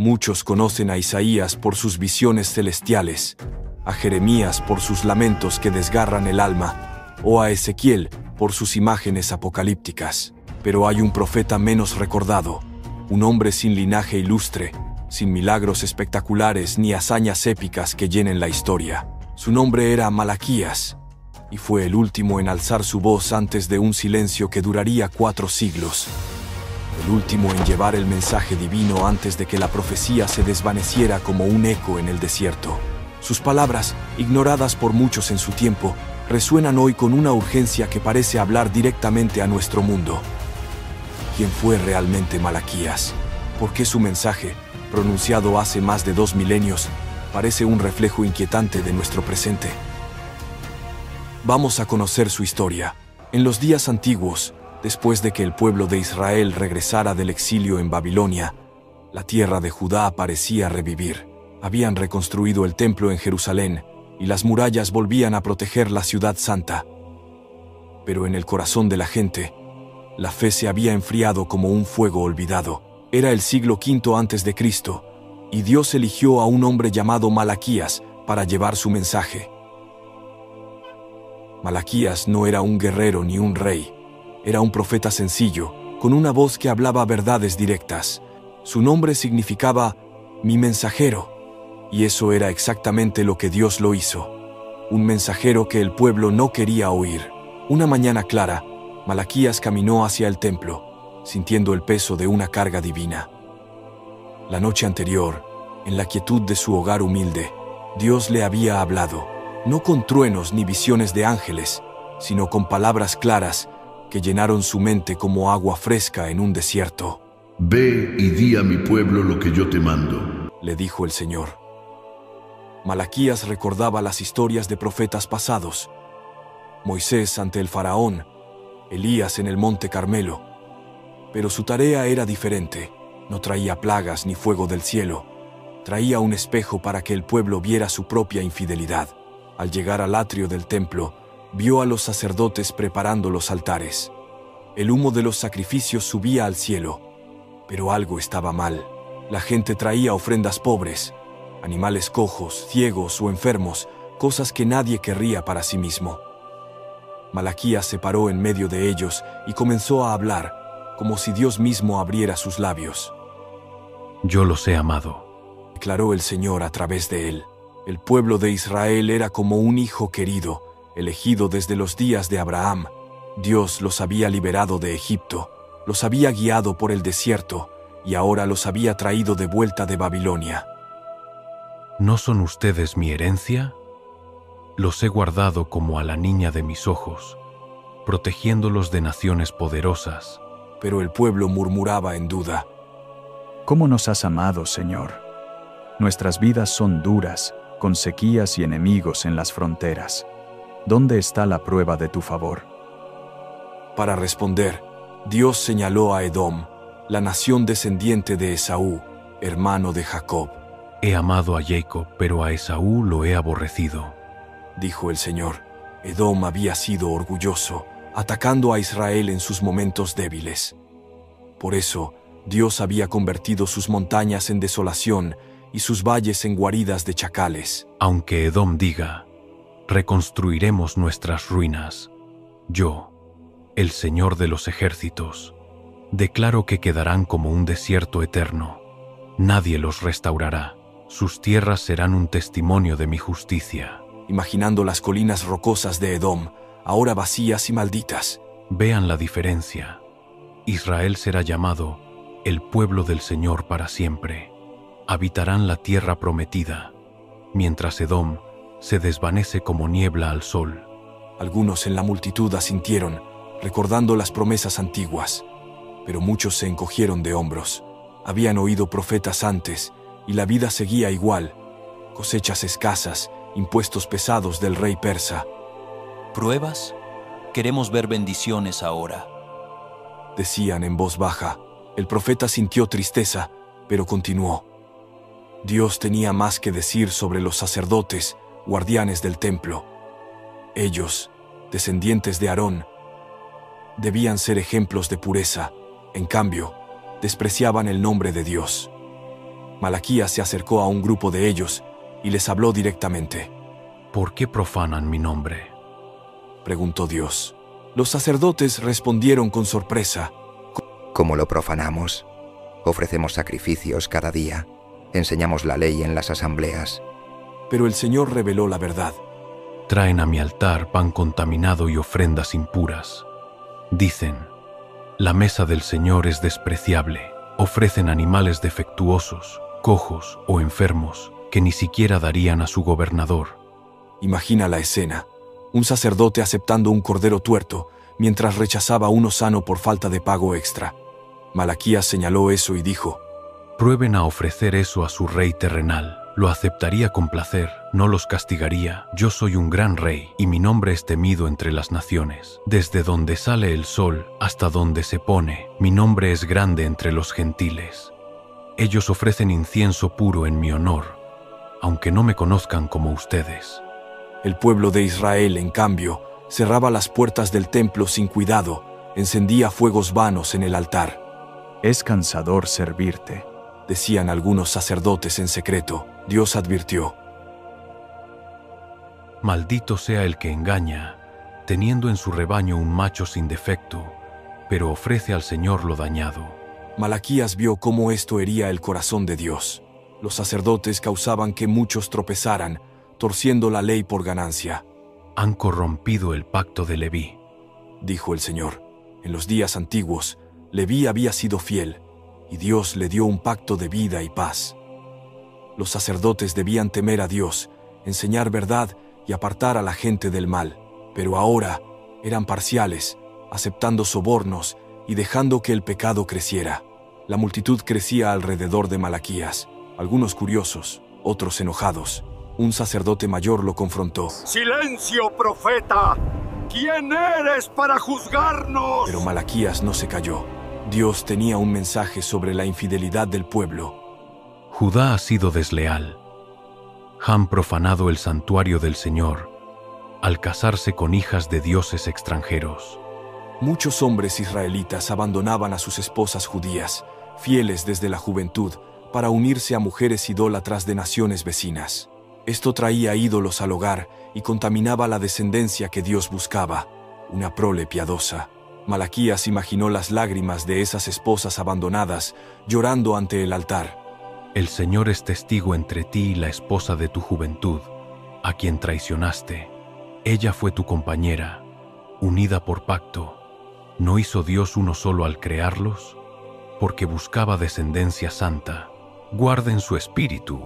Muchos conocen a Isaías por sus visiones celestiales, a Jeremías por sus lamentos que desgarran el alma, o a Ezequiel por sus imágenes apocalípticas. Pero hay un profeta menos recordado, un hombre sin linaje ilustre, sin milagros espectaculares ni hazañas épicas que llenen la historia. Su nombre era Malaquías, y fue el último en alzar su voz antes de un silencio que duraría 4 siglos. El último en llevar el mensaje divino antes de que la profecía se desvaneciera como un eco en el desierto. Sus palabras, ignoradas por muchos en su tiempo, resuenan hoy con una urgencia que parece hablar directamente a nuestro mundo. ¿Quién fue realmente Malaquías? ¿Por qué su mensaje, pronunciado hace más de 2 milenios, parece un reflejo inquietante de nuestro presente? Vamos a conocer su historia. En los días antiguos, después de que el pueblo de Israel regresara del exilio en Babilonia, la tierra de Judá parecía revivir. Habían reconstruido el templo en Jerusalén y las murallas volvían a proteger la ciudad santa. Pero en el corazón de la gente, la fe se había enfriado como un fuego olvidado. Era el siglo V a.C., y Dios eligió a un hombre llamado Malaquías para llevar su mensaje. Malaquías no era un guerrero ni un rey. Era un profeta sencillo, con una voz que hablaba verdades directas. Su nombre significaba «mi mensajero», y eso era exactamente lo que Dios lo hizo. Un mensajero que el pueblo no quería oír. Una mañana clara, Malaquías caminó hacia el templo, sintiendo el peso de una carga divina. La noche anterior, en la quietud de su hogar humilde, Dios le había hablado, no con truenos ni visiones de ángeles, sino con palabras claras que llenaron su mente como agua fresca en un desierto. «Ve y di a mi pueblo lo que yo te mando», le dijo el Señor. Malaquías recordaba las historias de profetas pasados. Moisés ante el faraón, Elías en el monte Carmelo. Pero su tarea era diferente. No traía plagas ni fuego del cielo. Traía un espejo para que el pueblo viera su propia infidelidad. Al llegar al atrio del templo, vio a los sacerdotes preparando los altares. El humo de los sacrificios subía al cielo, pero algo estaba mal. La gente traía ofrendas pobres, animales cojos, ciegos o enfermos, cosas que nadie querría para sí mismo. Malaquías se paró en medio de ellos y comenzó a hablar, como si Dios mismo abriera sus labios. «Yo los he amado», declaró el Señor a través de él. El pueblo de Israel era como un hijo querido, elegido desde los días de Abraham. Dios los había liberado de Egipto, los había guiado por el desierto y ahora los había traído de vuelta de Babilonia. ¿No son ustedes mi herencia? Los he guardado como a la niña de mis ojos, protegiéndolos de naciones poderosas. Pero el pueblo murmuraba en duda. ¿Cómo nos has amado, Señor? Nuestras vidas son duras, con sequías y enemigos en las fronteras. ¿Dónde está la prueba de tu favor? Para responder, Dios señaló a Edom, la nación descendiente de Esaú, hermano de Jacob. He amado a Jacob, pero a Esaú lo he aborrecido, dijo el Señor. Edom había sido orgulloso, atacando a Israel en sus momentos débiles. Por eso, Dios había convertido sus montañas en desolación y sus valles en guaridas de chacales. Aunque Edom diga, reconstruiremos nuestras ruinas, yo, el Señor de los ejércitos, declaro que quedarán como un desierto eterno. Nadie los restaurará. Sus tierras serán un testimonio de mi justicia. Imaginando las colinas rocosas de Edom, ahora vacías y malditas. Vean la diferencia. Israel será llamado el pueblo del Señor para siempre. Habitarán la tierra prometida, mientras Edom se desvanece como niebla al sol. Algunos en la multitud asintieron, recordando las promesas antiguas, pero muchos se encogieron de hombros. Habían oído profetas antes, y la vida seguía igual. Cosechas escasas, impuestos pesados del rey persa. ¿Pruebas? Queremos ver bendiciones ahora, decían en voz baja. El profeta sintió tristeza, pero continuó. Dios tenía más que decir sobre los sacerdotes, guardianes del templo. Ellos, descendientes de Aarón, debían ser ejemplos de pureza. En cambio, despreciaban el nombre de Dios. Malaquías se acercó a un grupo de ellos y les habló directamente. ¿Por qué profanan mi nombre? Preguntó Dios. Los sacerdotes respondieron con sorpresa. ¿Cómo lo profanamos? Ofrecemos sacrificios cada día. Enseñamos la ley en las asambleas. Pero el Señor reveló la verdad. Traen a mi altar pan contaminado y ofrendas impuras. Dicen, la mesa del Señor es despreciable. Ofrecen animales defectuosos, cojos o enfermos que ni siquiera darían a su gobernador. Imagina la escena. Un sacerdote aceptando un cordero tuerto mientras rechazaba uno sano por falta de pago extra. Malaquías señaló eso y dijo: Prueben a ofrecer eso a su rey terrenal. Lo aceptaría con placer, no los castigaría. Yo soy un gran rey y mi nombre es temido entre las naciones. Desde donde sale el sol hasta donde se pone, mi nombre es grande entre los gentiles. Ellos ofrecen incienso puro en mi honor, aunque no me conozcan como ustedes. El pueblo de Israel, en cambio, cerraba las puertas del templo sin cuidado, encendía fuegos vanos en el altar. Es cansador servirte, decían algunos sacerdotes en secreto. Dios advirtió: Maldito sea el que engaña, teniendo en su rebaño un macho sin defecto, pero ofrece al Señor lo dañado. Malaquías vio cómo esto hería el corazón de Dios. Los sacerdotes causaban que muchos tropezaran, torciendo la ley por ganancia. Han corrompido el pacto de Leví, dijo el Señor. En los días antiguos, Leví había sido fiel, y Dios le dio un pacto de vida y paz. Los sacerdotes debían temer a Dios, enseñar verdad y apartar a la gente del mal, pero ahora eran parciales, aceptando sobornos y dejando que el pecado creciera. La multitud crecía alrededor de Malaquías, algunos curiosos, otros enojados. Un sacerdote mayor lo confrontó. ¡Silencio, profeta! ¿Quién eres para juzgarnos? Pero Malaquías no se calló. Dios tenía un mensaje sobre la infidelidad del pueblo. Judá ha sido desleal. Han profanado el santuario del Señor al casarse con hijas de dioses extranjeros. Muchos hombres israelitas abandonaban a sus esposas judías, fieles desde la juventud, para unirse a mujeres idólatras de naciones vecinas. Esto traía ídolos al hogar y contaminaba la descendencia que Dios buscaba, una prole piadosa. Malaquías imaginó las lágrimas de esas esposas abandonadas llorando ante el altar. El Señor es testigo entre ti y la esposa de tu juventud, a quien traicionaste. Ella fue tu compañera, unida por pacto. ¿No hizo Dios uno solo al crearlos? Porque buscaba descendencia santa. Guarden su espíritu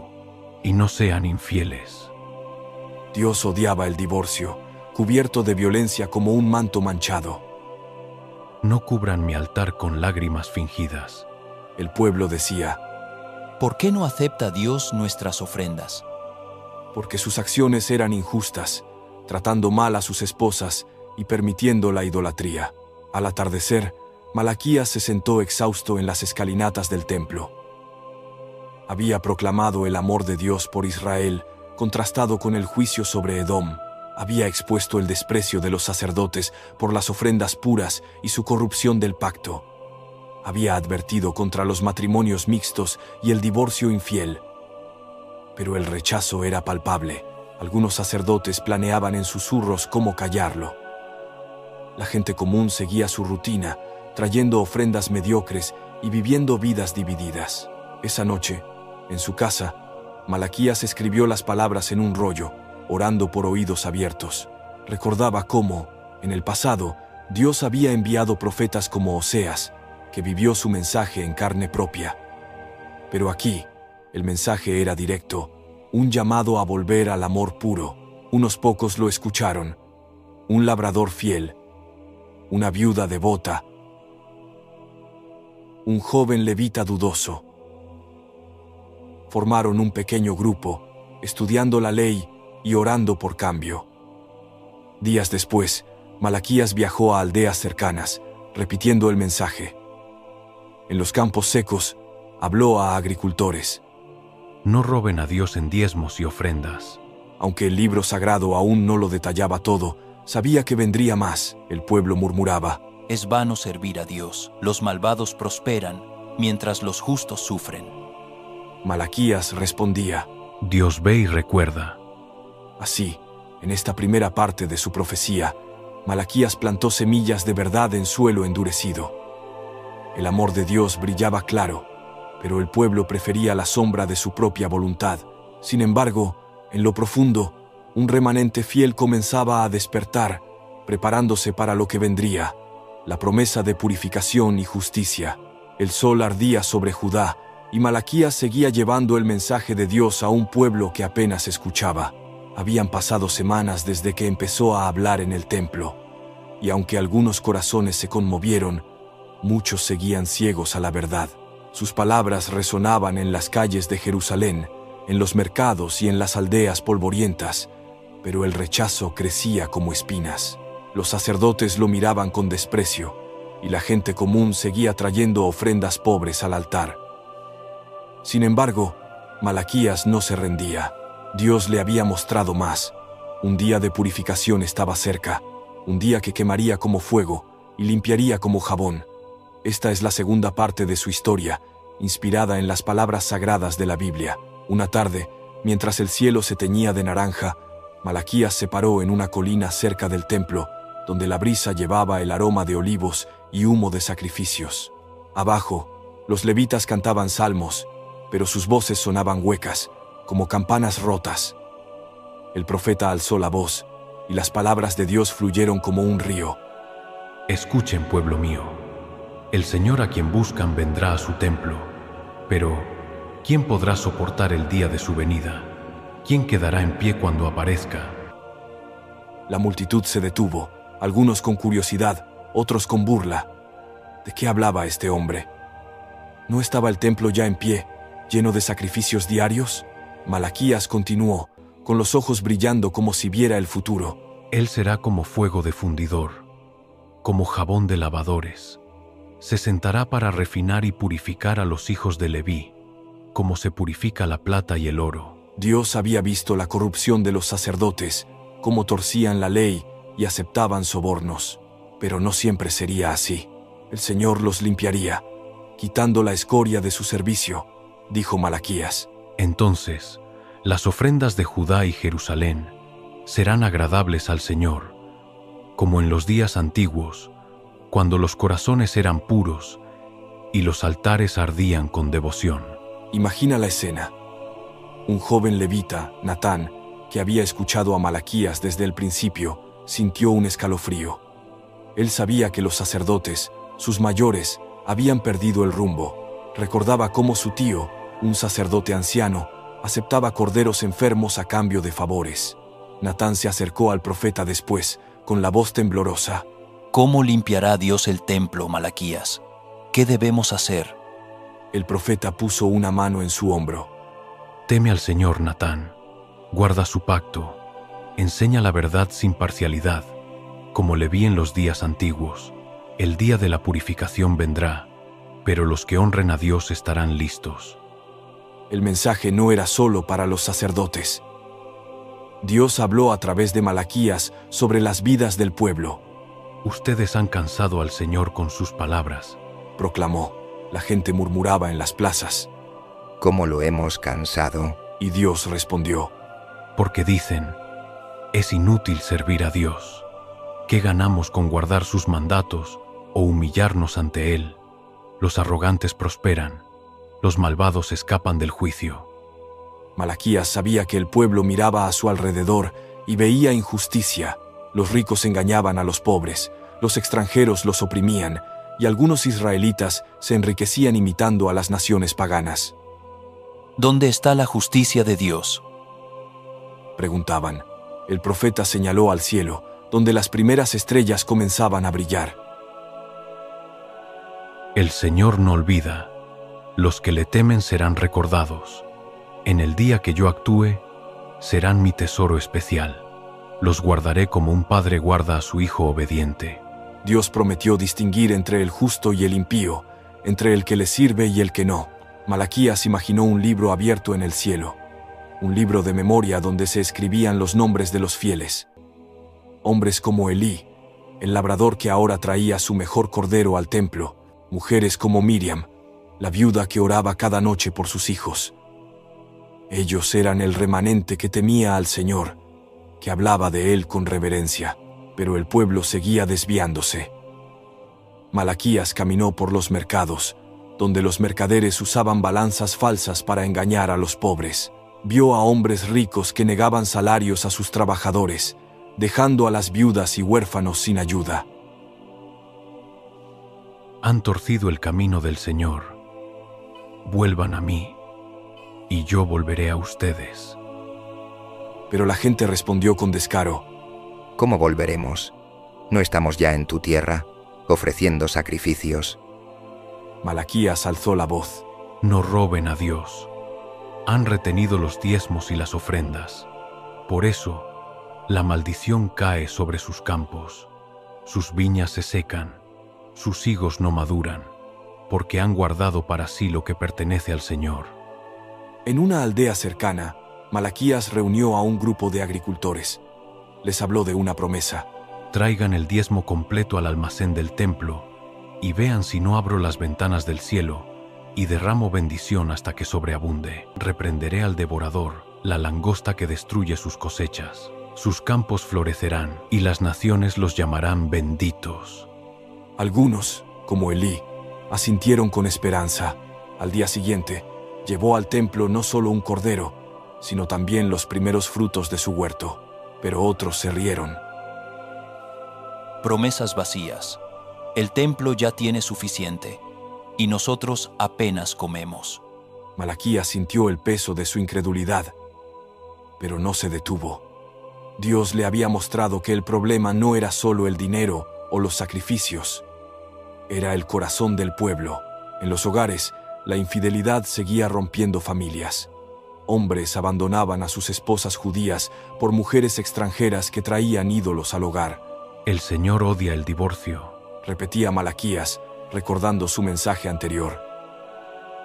y no sean infieles. Dios odiaba el divorcio, cubierto de violencia como un manto manchado. No cubran mi altar con lágrimas fingidas. El pueblo decía: ¿Por qué no acepta Dios nuestras ofrendas? Porque sus acciones eran injustas, tratando mal a sus esposas y permitiendo la idolatría. Al atardecer, Malaquías se sentó exhausto en las escalinatas del templo. Había proclamado el amor de Dios por Israel, contrastado con el juicio sobre Edom. Había expuesto el desprecio de los sacerdotes por las ofrendas puras y su corrupción del pacto. Había advertido contra los matrimonios mixtos y el divorcio infiel. Pero el rechazo era palpable. Algunos sacerdotes planeaban en susurros cómo callarlo. La gente común seguía su rutina, trayendo ofrendas mediocres y viviendo vidas divididas. Esa noche, en su casa, Malaquías escribió las palabras en un rollo, orando por oídos abiertos. Recordaba cómo, en el pasado, Dios había enviado profetas como Oseas, que vivió su mensaje en carne propia. Pero aquí, el mensaje era directo, un llamado a volver al amor puro. Unos pocos lo escucharon. Un labrador fiel, una viuda devota, un joven levita dudoso. Formaron un pequeño grupo, estudiando la ley y orando por cambio. Días después, Malaquías viajó a aldeas cercanas, repitiendo el mensaje. En los campos secos, habló a agricultores. No roben a Dios en diezmos y ofrendas. Aunque el libro sagrado aún no lo detallaba todo, sabía que vendría más. El pueblo murmuraba: Es vano servir a Dios. Los malvados prosperan, mientras los justos sufren. Malaquías respondía: Dios ve y recuerda. Así, en esta primera parte de su profecía, Malaquías plantó semillas de verdad en suelo endurecido. El amor de Dios brillaba claro, pero el pueblo prefería la sombra de su propia voluntad. Sin embargo, en lo profundo, un remanente fiel comenzaba a despertar, preparándose para lo que vendría, la promesa de purificación y justicia. El sol ardía sobre Judá, y Malaquías seguía llevando el mensaje de Dios a un pueblo que apenas escuchaba. Habían pasado semanas desde que empezó a hablar en el templo, y aunque algunos corazones se conmovieron, muchos seguían ciegos a la verdad. Sus palabras resonaban en las calles de Jerusalén, en los mercados y en las aldeas polvorientas, pero el rechazo crecía como espinas. Los sacerdotes lo miraban con desprecio, y la gente común seguía trayendo ofrendas pobres al altar. Sin embargo, Malaquías no se rendía. Dios le había mostrado más. Un día de purificación estaba cerca, un día que quemaría como fuego y limpiaría como jabón. Esta es la segunda parte de su historia, inspirada en las palabras sagradas de la Biblia. Una tarde, mientras el cielo se teñía de naranja, Malaquías se paró en una colina cerca del templo, donde la brisa llevaba el aroma de olivos y humo de sacrificios. Abajo, los levitas cantaban salmos, pero sus voces sonaban huecas, como campanas rotas. El profeta alzó la voz, y las palabras de Dios fluyeron como un río. Escuchen, pueblo mío. El Señor a quien buscan vendrá a su templo. Pero, ¿quién podrá soportar el día de su venida? ¿Quién quedará en pie cuando aparezca? La multitud se detuvo, algunos con curiosidad, otros con burla. ¿De qué hablaba este hombre? ¿No estaba el templo ya en pie, lleno de sacrificios diarios? Malaquías continuó, con los ojos brillando como si viera el futuro. Él será como fuego de fundidor, como jabón de lavadores. Se sentará para refinar y purificar a los hijos de Leví, como se purifica la plata y el oro. Dios había visto la corrupción de los sacerdotes, cómo torcían la ley y aceptaban sobornos. Pero no siempre sería así. El Señor los limpiaría, quitando la escoria de su servicio, dijo Malaquías. Entonces, las ofrendas de Judá y Jerusalén serán agradables al Señor, como en los días antiguos, cuando los corazones eran puros y los altares ardían con devoción. Imagina la escena. Un joven levita, Natán, que había escuchado a Malaquías desde el principio, sintió un escalofrío. Él sabía que los sacerdotes, sus mayores, habían perdido el rumbo. Recordaba cómo su tío, un sacerdote anciano, aceptaba corderos enfermos a cambio de favores. Natán se acercó al profeta después, con la voz temblorosa. ¿Cómo limpiará Dios el templo, Malaquías? ¿Qué debemos hacer? El profeta puso una mano en su hombro. Teme al Señor, Natán. Guarda su pacto. Enseña la verdad sin parcialidad, como le vi en los días antiguos. El día de la purificación vendrá, pero los que honren a Dios estarán listos. El mensaje no era solo para los sacerdotes. Dios habló a través de Malaquías sobre las vidas del pueblo. Ustedes han cansado al Señor con sus palabras, proclamó. La gente murmuraba en las plazas. ¿Cómo lo hemos cansado? Y Dios respondió. Porque dicen, es inútil servir a Dios. ¿Qué ganamos con guardar sus mandatos o humillarnos ante Él? Los arrogantes prosperan, los malvados escapan del juicio. Malaquías sabía que el pueblo miraba a su alrededor y veía injusticia. Los ricos engañaban a los pobres, los extranjeros los oprimían, y algunos israelitas se enriquecían imitando a las naciones paganas. ¿Dónde está la justicia de Dios?, preguntaban. El profeta señaló al cielo, donde las primeras estrellas comenzaban a brillar. El Señor no olvida. Los que le temen serán recordados. En el día que yo actúe, serán mi tesoro especial. Los guardaré como un padre guarda a su hijo obediente. Dios prometió distinguir entre el justo y el impío, entre el que le sirve y el que no. Malaquías imaginó un libro abierto en el cielo, un libro de memoria donde se escribían los nombres de los fieles. Hombres como Elí, el labrador que ahora traía su mejor cordero al templo, mujeres como Miriam, la viuda que oraba cada noche por sus hijos, Ellos eran el remanente que temía al Señor, que hablaba de Él con reverencia, pero el pueblo seguía desviándose. Malaquías caminó por los mercados, donde los mercaderes usaban balanzas falsas para engañar a los pobres. Vio a hombres ricos que negaban salarios a sus trabajadores, dejando a las viudas y huérfanos sin ayuda. Han torcido el camino del Señor. Vuelvan a mí, y yo volveré a ustedes. Pero la gente respondió con descaro: ¿Cómo volveremos? ¿No estamos ya en tu tierra, ofreciendo sacrificios? Malaquías alzó la voz: No roben a Dios. Han retenido los diezmos y las ofrendas. Por eso, la maldición cae sobre sus campos. Sus viñas se secan, sus higos no maduran, porque han guardado para sí lo que pertenece al Señor. En una aldea cercana, Malaquías reunió a un grupo de agricultores. Les habló de una promesa: Traigan el diezmo completo al almacén del templo, y vean si no abro las ventanas del cielo, y derramo bendición hasta que sobreabunde. Reprenderé al devorador, la langosta que destruye sus cosechas. Sus campos florecerán, y las naciones los llamarán benditos. Algunos, como Elí, asintieron con esperanza. Al día siguiente, llevó al templo no solo un cordero, sino también los primeros frutos de su huerto. Pero otros se rieron. Promesas vacías. El templo ya tiene suficiente, y nosotros apenas comemos. Malaquías sintió el peso de su incredulidad, pero no se detuvo. Dios le había mostrado que el problema no era solo el dinero o los sacrificios. Era el corazón del pueblo. En los hogares, la infidelidad seguía rompiendo familias. Hombres abandonaban a sus esposas judías por mujeres extranjeras que traían ídolos al hogar. El Señor odia el divorcio, repetía Malaquías, recordando su mensaje anterior.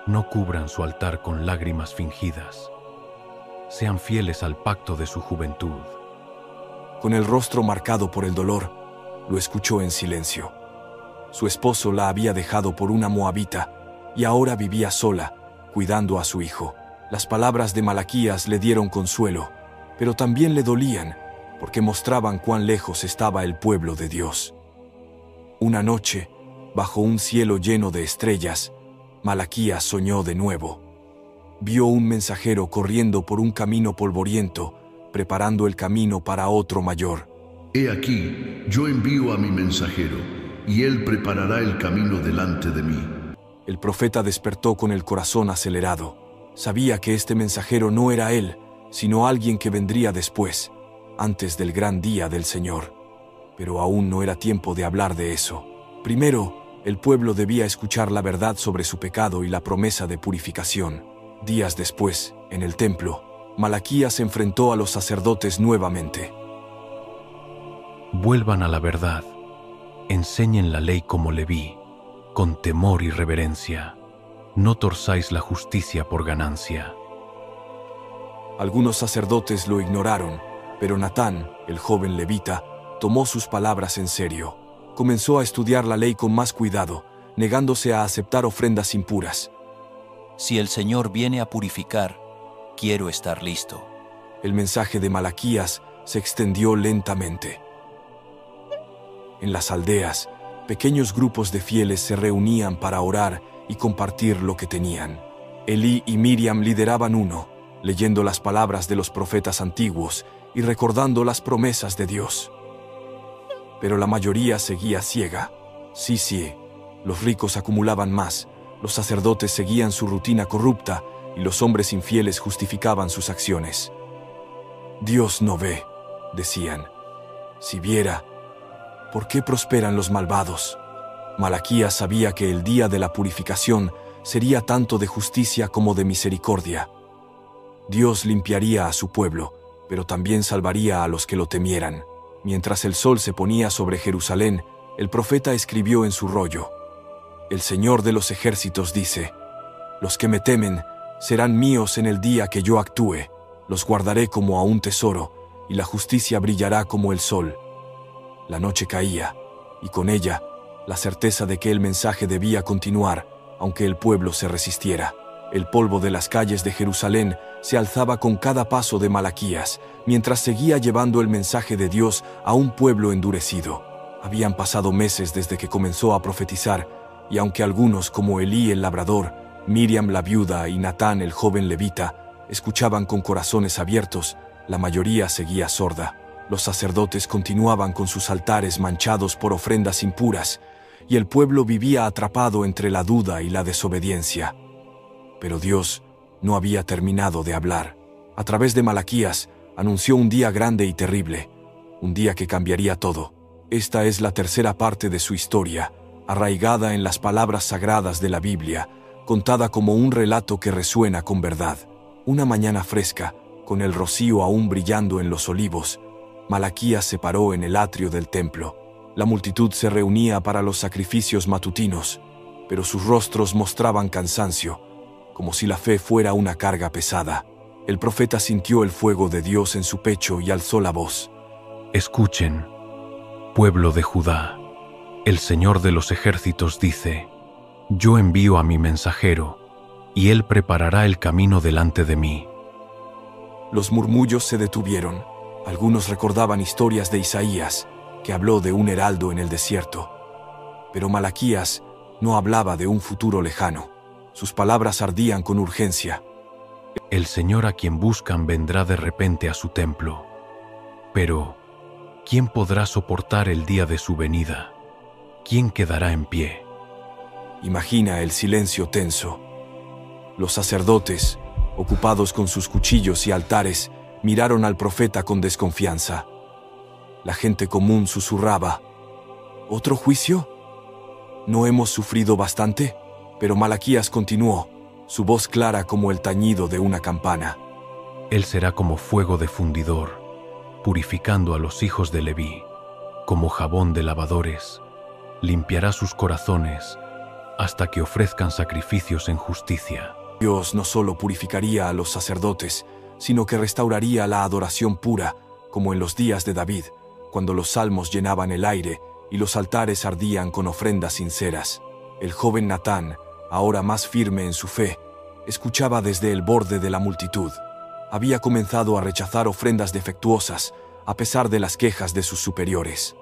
No cubran su altar con lágrimas fingidas. Sean fieles al pacto de su juventud. Con el rostro marcado por el dolor, lo escuchó en silencio. Su esposo la había dejado por una moabita y ahora vivía sola, cuidando a su hijo. Las palabras de Malaquías le dieron consuelo, pero también le dolían, porque mostraban cuán lejos estaba el pueblo de Dios. Una noche, bajo un cielo lleno de estrellas, Malaquías soñó de nuevo. Vio un mensajero corriendo por un camino polvoriento, preparando el camino para otro mayor. He aquí, yo envío a mi mensajero, y él preparará el camino delante de mí. El profeta despertó con el corazón acelerado. Sabía que este mensajero no era él, sino alguien que vendría después, antes del gran día del Señor. Pero aún no era tiempo de hablar de eso. Primero, el pueblo debía escuchar la verdad sobre su pecado y la promesa de purificación. Días después, en el templo, Malaquías se enfrentó a los sacerdotes nuevamente. Vuelvan a la verdad. Enseñen la ley como Leví, con temor y reverencia. No torzáis la justicia por ganancia. Algunos sacerdotes lo ignoraron, pero Natán, el joven levita, tomó sus palabras en serio. Comenzó a estudiar la ley con más cuidado, negándose a aceptar ofrendas impuras. Si el Señor viene a purificar, quiero estar listo. El mensaje de Malaquías se extendió lentamente. En las aldeas, pequeños grupos de fieles se reunían para orar y compartir lo que tenían. Elí y Miriam lideraban uno, leyendo las palabras de los profetas antiguos y recordando las promesas de Dios. Pero la mayoría seguía ciega. Sí, los ricos acumulaban más, los sacerdotes seguían su rutina corrupta y los hombres infieles justificaban sus acciones. Dios no ve, decían. Si viera, ¿por qué prosperan los malvados? Malaquías sabía que el día de la purificación sería tanto de justicia como de misericordia. Dios limpiaría a su pueblo, pero también salvaría a los que lo temieran. Mientras el sol se ponía sobre Jerusalén, el profeta escribió en su rollo: El Señor de los ejércitos dice: Los que me temen serán míos en el día que yo actúe, los guardaré como a un tesoro, y la justicia brillará como el sol. La noche caía, y con ella, la certeza de que el mensaje debía continuar, aunque el pueblo se resistiera. El polvo de las calles de Jerusalén se alzaba con cada paso de Malaquías, mientras seguía llevando el mensaje de Dios a un pueblo endurecido. Habían pasado meses desde que comenzó a profetizar, y aunque algunos, como Elí el labrador, Miriam la viuda y Natán el joven levita, escuchaban con corazones abiertos, la mayoría seguía sorda. Los sacerdotes continuaban con sus altares manchados por ofrendas impuras, y el pueblo vivía atrapado entre la duda y la desobediencia. Pero Dios no había terminado de hablar. A través de Malaquías, anunció un día grande y terrible, un día que cambiaría todo. Esta es la tercera parte de su historia, arraigada en las palabras sagradas de la Biblia, contada como un relato que resuena con verdad. Una mañana fresca, con el rocío aún brillando en los olivos, Malaquías se paró en el atrio del templo. La multitud se reunía para los sacrificios matutinos, pero sus rostros mostraban cansancio, como si la fe fuera una carga pesada. El profeta sintió el fuego de Dios en su pecho y alzó la voz. Escuchen, pueblo de Judá, el Señor de los ejércitos dice: Yo envío a mi mensajero, y él preparará el camino delante de mí. Los murmullos se detuvieron. Algunos recordaban historias de Isaías, que habló de un heraldo en el desierto. Pero Malaquías no hablaba de un futuro lejano. Sus palabras ardían con urgencia. El Señor a quien buscan vendrá de repente a su templo. Pero, ¿quién podrá soportar el día de su venida? ¿Quién quedará en pie? Imagina el silencio tenso. Los sacerdotes, ocupados con sus cuchillos y altares, miraron al profeta con desconfianza. La gente común susurraba: ¿otro juicio? ¿No hemos sufrido bastante? Pero Malaquías continuó, su voz clara como el tañido de una campana. Él será como fuego de fundidor, purificando a los hijos de Leví, como jabón de lavadores, limpiará sus corazones hasta que ofrezcan sacrificios en justicia. Dios no solo purificaría a los sacerdotes, sino que restauraría la adoración pura, como en los días de David, cuando los salmos llenaban el aire y los altares ardían con ofrendas sinceras. El joven Natán, ahora más firme en su fe, escuchaba desde el borde de la multitud. Había comenzado a rechazar ofrendas defectuosas, a pesar de las quejas de sus superiores.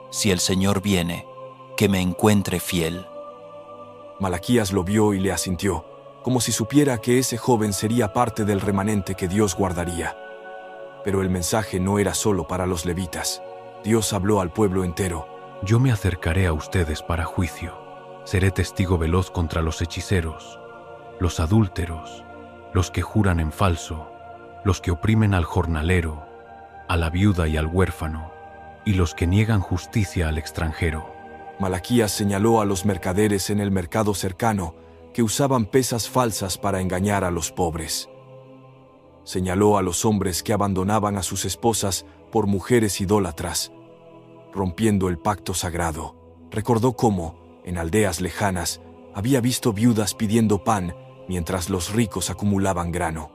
Si el Señor viene, que me encuentre fiel. Malaquías lo vio y le asintió, como si supiera que ese joven sería parte del remanente que Dios guardaría. Pero el mensaje no era solo para los levitas. Dios habló al pueblo entero. Yo me acercaré a ustedes para juicio. Seré testigo veloz contra los hechiceros, los adúlteros, los que juran en falso, los que oprimen al jornalero, a la viuda y al huérfano, y los que niegan justicia al extranjero. Malaquías señaló a los mercaderes en el mercado cercano que usaban pesas falsas para engañar a los pobres. Señaló a los hombres que abandonaban a sus esposas por mujeres idólatras, rompiendo el pacto sagrado. Recordó cómo, en aldeas lejanas, había visto viudas pidiendo pan mientras los ricos acumulaban grano.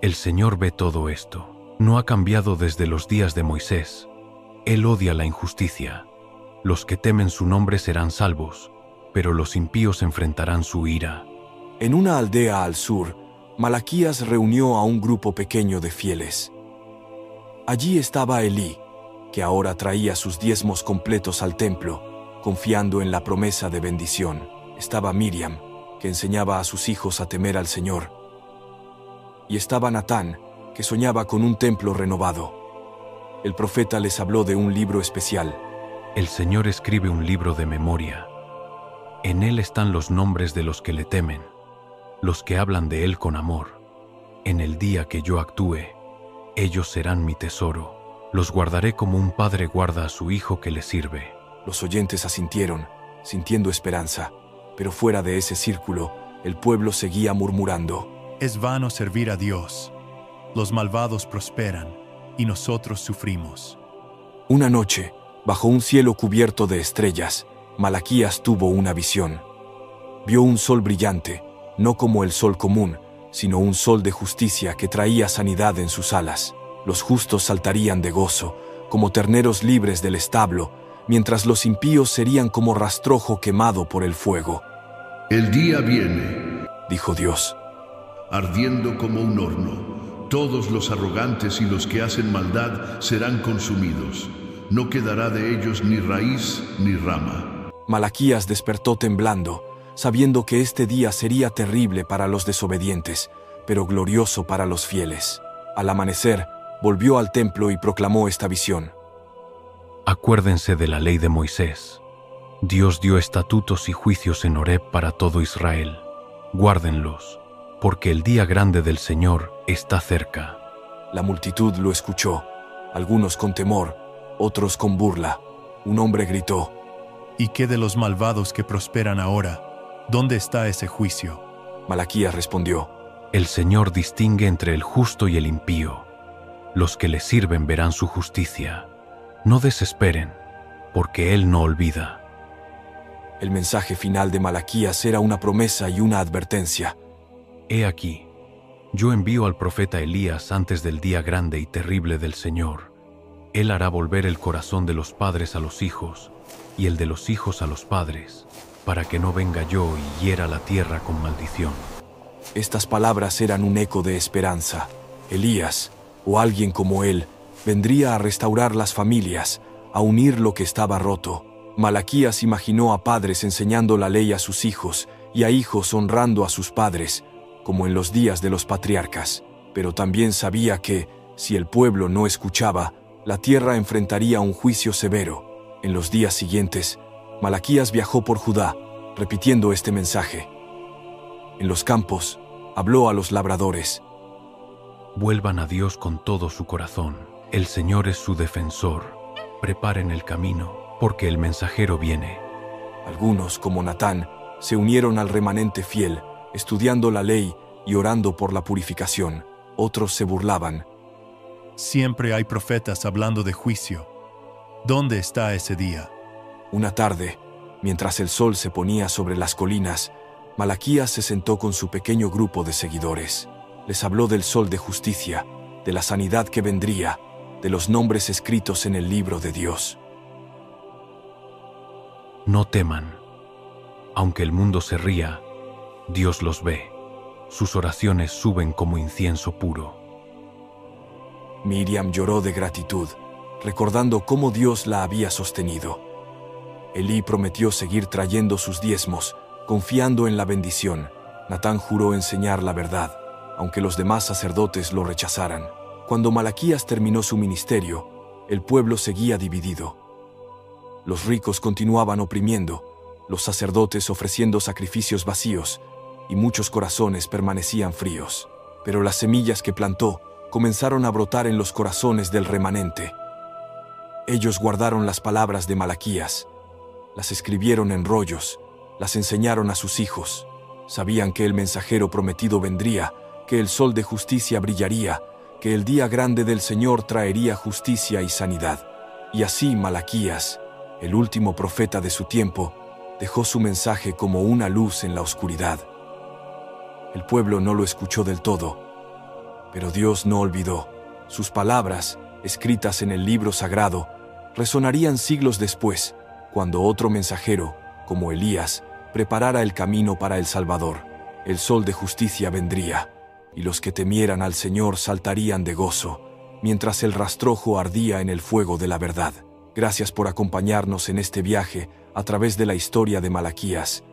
El Señor ve todo esto. No ha cambiado desde los días de Moisés. Él odia la injusticia. Los que temen su nombre serán salvos, pero los impíos enfrentarán su ira. En una aldea al sur, Malaquías reunió a un grupo pequeño de fieles. Allí estaba Elí, que ahora traía sus diezmos completos al templo, confiando en la promesa de bendición. Estaba Miriam, que enseñaba a sus hijos a temer al Señor. Y estaba Natán, que soñaba con un templo renovado. El profeta les habló de un libro especial. El Señor escribe un libro de memoria. En él están los nombres de los que le temen, los que hablan de él con amor. En el día que yo actúe, ellos serán mi tesoro. Los guardaré como un padre guarda a su hijo que le sirve. Los oyentes asintieron, sintiendo esperanza, pero fuera de ese círculo, el pueblo seguía murmurando. Es vano servir a Dios. Los malvados prosperan, y nosotros sufrimos. Una noche, bajo un cielo cubierto de estrellas, Malaquías tuvo una visión. Vio un sol brillante, no como el sol común, sino un sol de justicia que traía sanidad en sus alas. Los justos saltarían de gozo, como terneros libres del establo, mientras los impíos serían como rastrojo quemado por el fuego. El día viene, dijo Dios. Ardiendo como un horno, todos los arrogantes y los que hacen maldad serán consumidos. No quedará de ellos ni raíz ni rama. Malaquías despertó temblando, sabiendo que este día sería terrible para los desobedientes, pero glorioso para los fieles. Al amanecer, volvió al templo y proclamó esta visión. Acuérdense de la ley de Moisés. Dios dio estatutos y juicios en Horeb para todo Israel. Guárdenlos, porque el día grande del Señor está cerca. La multitud lo escuchó, algunos con temor, otros con burla. Un hombre gritó: ¿Y qué de los malvados que prosperan ahora? ¿Dónde está ese juicio? Malaquías respondió: El Señor distingue entre el justo y el impío. Los que le sirven verán su justicia. No desesperen, porque Él no olvida. El mensaje final de Malaquías era una promesa y una advertencia. He aquí, yo envío al profeta Elías antes del día grande y terrible del Señor. Él hará volver el corazón de los padres a los hijos, y el de los hijos a los padres, para que no venga yo y hiera la tierra con maldición. Estas palabras eran un eco de esperanza. Elías, o alguien como él, vendría a restaurar las familias, a unir lo que estaba roto. Malaquías imaginó a padres enseñando la ley a sus hijos y a hijos honrando a sus padres, como en los días de los patriarcas. Pero también sabía que, si el pueblo no escuchaba, la tierra enfrentaría un juicio severo. En los días siguientes, Malaquías viajó por Judá, repitiendo este mensaje. En los campos, habló a los labradores. Vuelvan a Dios con todo su corazón. El Señor es su defensor. Preparen el camino, porque el mensajero viene. Algunos, como Natán, se unieron al remanente fiel, estudiando la ley y orando por la purificación. Otros se burlaban. Siempre hay profetas hablando de juicio. ¿Dónde está ese día? Una tarde, mientras el sol se ponía sobre las colinas, Malaquías se sentó con su pequeño grupo de seguidores. Les habló del sol de justicia, de la sanidad que vendría, de los nombres escritos en el libro de Dios. No teman. Aunque el mundo se ría, Dios los ve. Sus oraciones suben como incienso puro. Miriam lloró de gratitud, recordando cómo Dios la había sostenido. Elí prometió seguir trayendo sus diezmos, confiando en la bendición. Natán juró enseñar la verdad, aunque los demás sacerdotes lo rechazaran. Cuando Malaquías terminó su ministerio, el pueblo seguía dividido. Los ricos continuaban oprimiendo, los sacerdotes ofreciendo sacrificios vacíos, y muchos corazones permanecían fríos. Pero las semillas que plantó comenzaron a brotar en los corazones del remanente. Ellos guardaron las palabras de Malaquías, las escribieron en rollos, las enseñaron a sus hijos. Sabían que el mensajero prometido vendría, que el sol de justicia brillaría, que el día grande del Señor traería justicia y sanidad. Y así Malaquías, el último profeta de su tiempo, dejó su mensaje como una luz en la oscuridad. El pueblo no lo escuchó del todo, pero Dios no olvidó. Sus palabras, escritas en el libro sagrado, resonarían siglos después, cuando otro mensajero, como Elías, preparara el camino para el Salvador. El sol de justicia vendría, y los que temieran al Señor saltarían de gozo, mientras el rastrojo ardía en el fuego de la verdad. Gracias por acompañarnos en este viaje a través de la historia de Malaquías,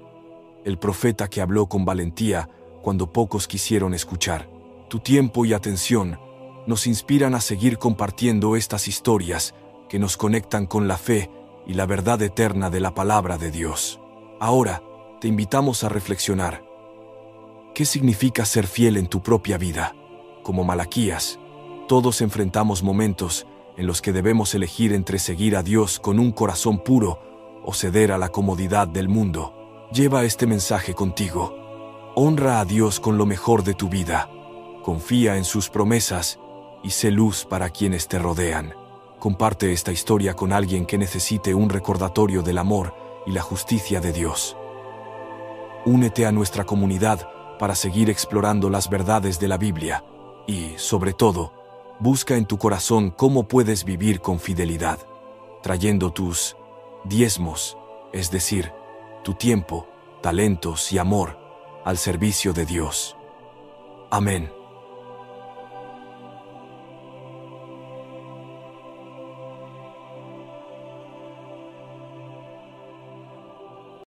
el profeta que habló con valentía cuando pocos quisieron escuchar. Tu tiempo y atención nos inspiran a seguir compartiendo estas historias que nos conectan con la fe y la verdad eterna de la palabra de Dios. Ahora, te invitamos a reflexionar. ¿Qué significa ser fiel en tu propia vida? Como Malaquías, todos enfrentamos momentos en los que debemos elegir entre seguir a Dios con un corazón puro o ceder a la comodidad del mundo. Lleva este mensaje contigo. Honra a Dios con lo mejor de tu vida. Confía en sus promesas y sé luz para quienes te rodean. Comparte esta historia con alguien que necesite un recordatorio del amor y la justicia de Dios. Únete a nuestra comunidad para seguir explorando las verdades de la Biblia y, sobre todo, busca en tu corazón cómo puedes vivir con fidelidad, trayendo tus diezmos, es decir, tu tiempo, talentos y amor, al servicio de Dios. Amén.